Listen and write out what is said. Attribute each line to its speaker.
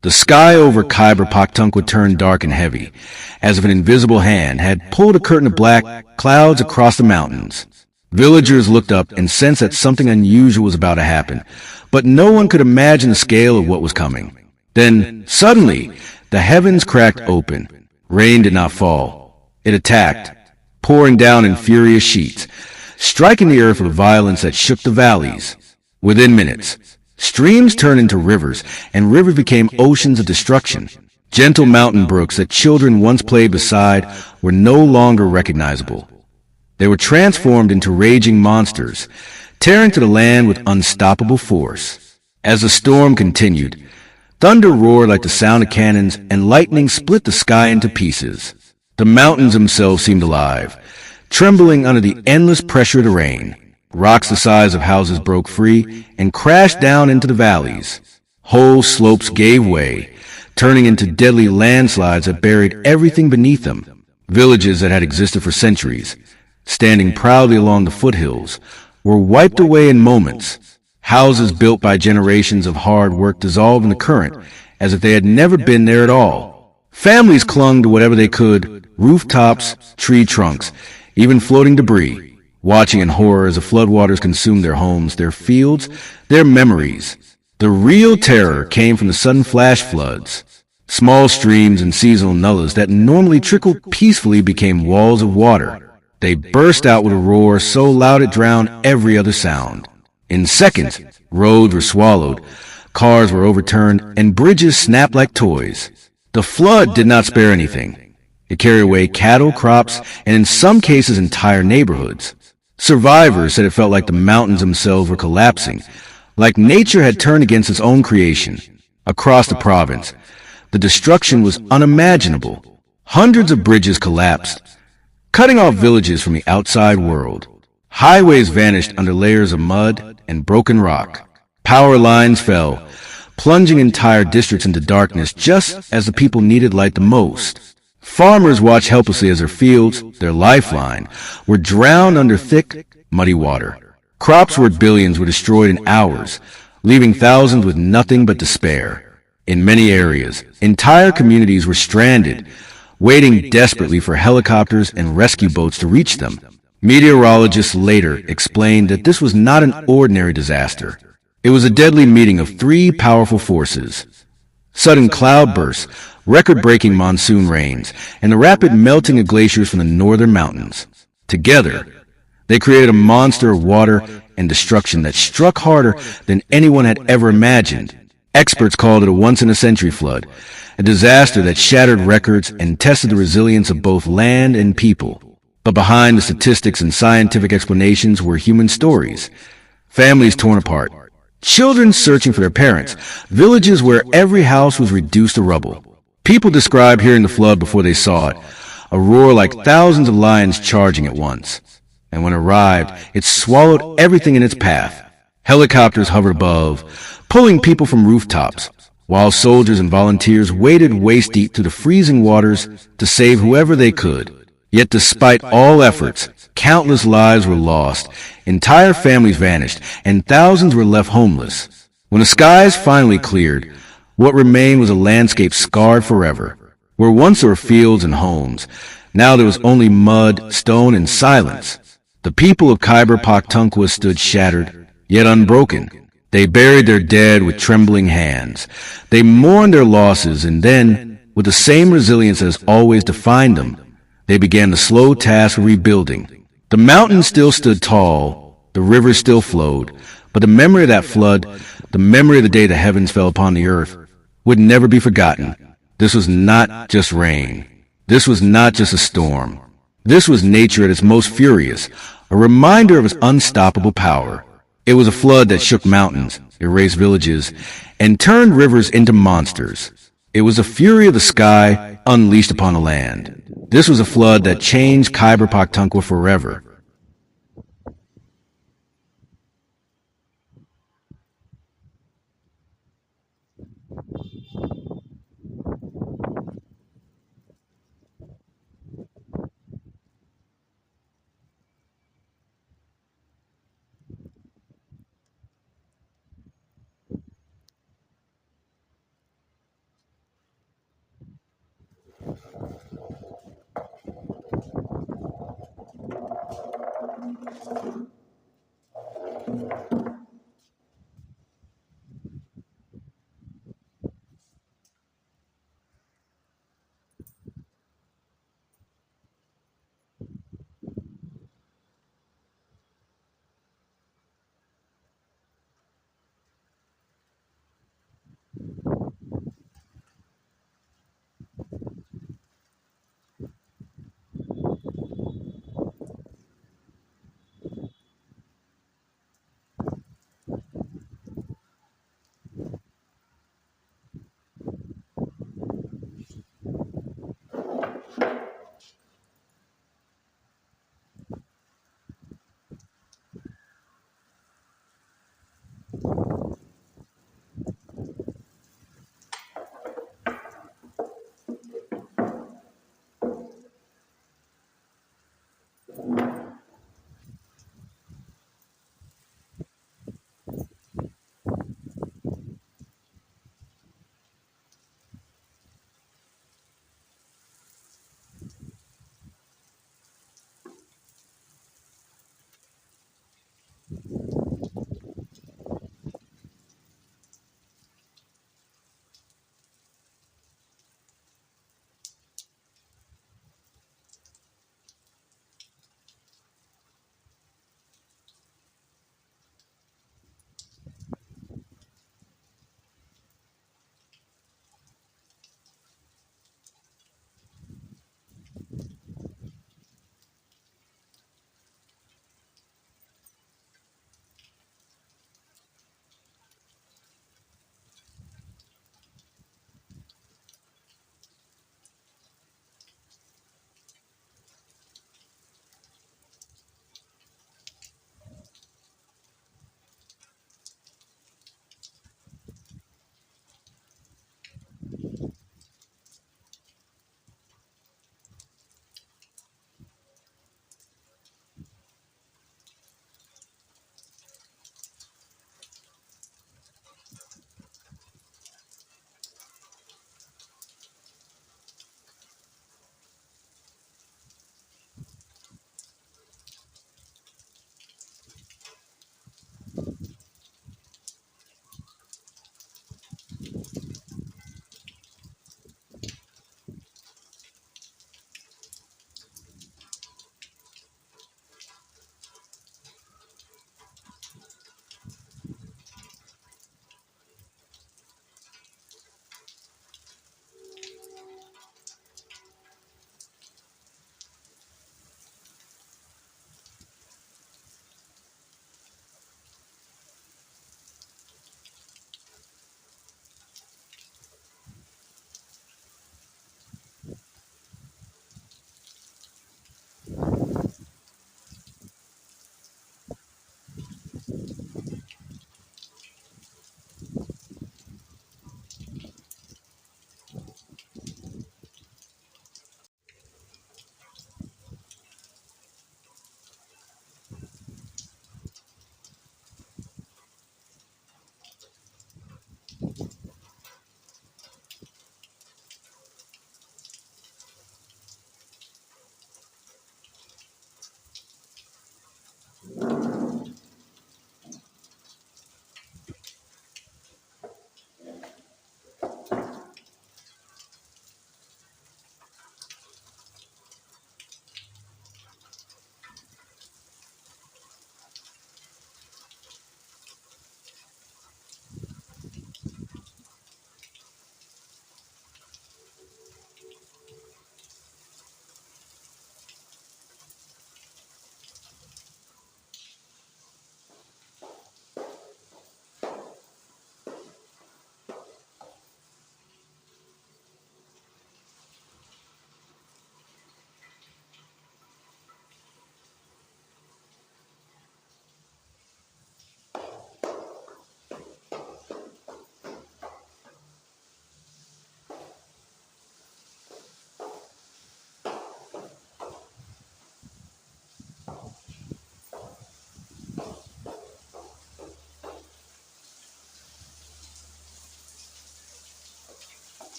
Speaker 1: The sky over Khyber Pakhtunkhwa turned dark and heavy, as if an invisible hand had pulled a curtain of black clouds across the mountains. Villagers looked up and sensed that something unusual was about to happen, but no one could imagine the scale of what was coming. Then, suddenly, the heavens cracked open. Rain did not fall. It attacked, pouring down in furious sheets, striking the earth with a violence that shook the valleys. Within minutes, streams turned into rivers, and rivers became oceans of destruction. Gentle mountain brooks that children once played beside were no longer recognizable. They were transformed into raging monsters, tearing to the land with unstoppable force. As the storm continued, thunder roared like the sound of cannons, and lightning split the sky into pieces. The mountains themselves seemed alive, trembling under the endless pressure of the rain. Rocks the size of houses broke free and crashed down into the valleys. Whole slopes gave way, turning into deadly landslides that buried everything beneath them. Villages that had existed for centuries, standing proudly along the foothills, were wiped away in moments. Houses built by generations of hard work dissolved in the current, as if they had never been there at all. Families clung to whatever they could, rooftops, tree trunks, even floating debris, watching in horror as the floodwaters consumed their homes, their fields, their memories. The real terror came from the sudden flash floods. Small streams and seasonal nullahs that normally trickled peacefully became walls of water. They burst out with a roar so loud it drowned every other sound. In seconds, roads were swallowed, cars were overturned, and bridges snapped like toys. The flood did not spare anything. It carried away cattle, crops, and in some cases entire neighborhoods. Survivors said it felt like the mountains themselves were collapsing, like nature had turned against its own creation. Across the province, the destruction was unimaginable. Hundreds of bridges collapsed, cutting off villages from the outside world. Highways vanished under layers of mud and broken rock. Power lines fell, plunging entire districts into darkness just as the people needed light the most. Farmers watched helplessly as their fields, their lifeline, were drowned under thick, muddy water. Crops worth billions were destroyed in hours, leaving thousands with nothing but despair. In many areas, entire communities were stranded, waiting desperately for helicopters and rescue boats to reach them. Meteorologists later explained that this was not an ordinary disaster. It was a deadly meeting of three powerful forces: sudden cloudbursts, record-breaking monsoon rains, and the rapid melting of glaciers from the northern mountains. Together, they created a monster of water and destruction that struck harder than anyone had ever imagined. Experts called it a once-in-a-century flood, a disaster that shattered records and tested the resilience of both land and people. But behind the statistics and scientific explanations were human stories. Families torn apart, children searching for their parents, villages where every house was reduced to rubble. People described hearing the flood before they saw it, a roar like thousands of lions charging at once. And when it arrived, it swallowed everything in its path. Helicopters hovered above, pulling people from rooftops, while soldiers and volunteers waded waist-deep through the freezing waters to save whoever they could. Yet despite all efforts, countless lives were lost, entire families vanished, and thousands were left homeless. When the skies finally cleared, what remained was a landscape scarred forever. Where once there were fields and homes, now there was only mud, stone, and silence. The people of Khyber Pakhtunkhwa stood shattered, yet unbroken. They buried their dead with trembling hands. They mourned their losses, and then, with the same resilience that has always defined them, they began the slow task of rebuilding. The mountains still stood tall, the rivers still flowed, but the memory of that flood, the memory of the day the heavens fell upon the earth, would never be forgotten. This was not just rain. This was not just a storm. This was nature at its most furious, a reminder of its unstoppable power. It was a flood that shook mountains, erased villages, and turned rivers into monsters. It was the fury of the sky unleashed upon the land. This was a flood that changed Khyber Pakhtunkhwa forever.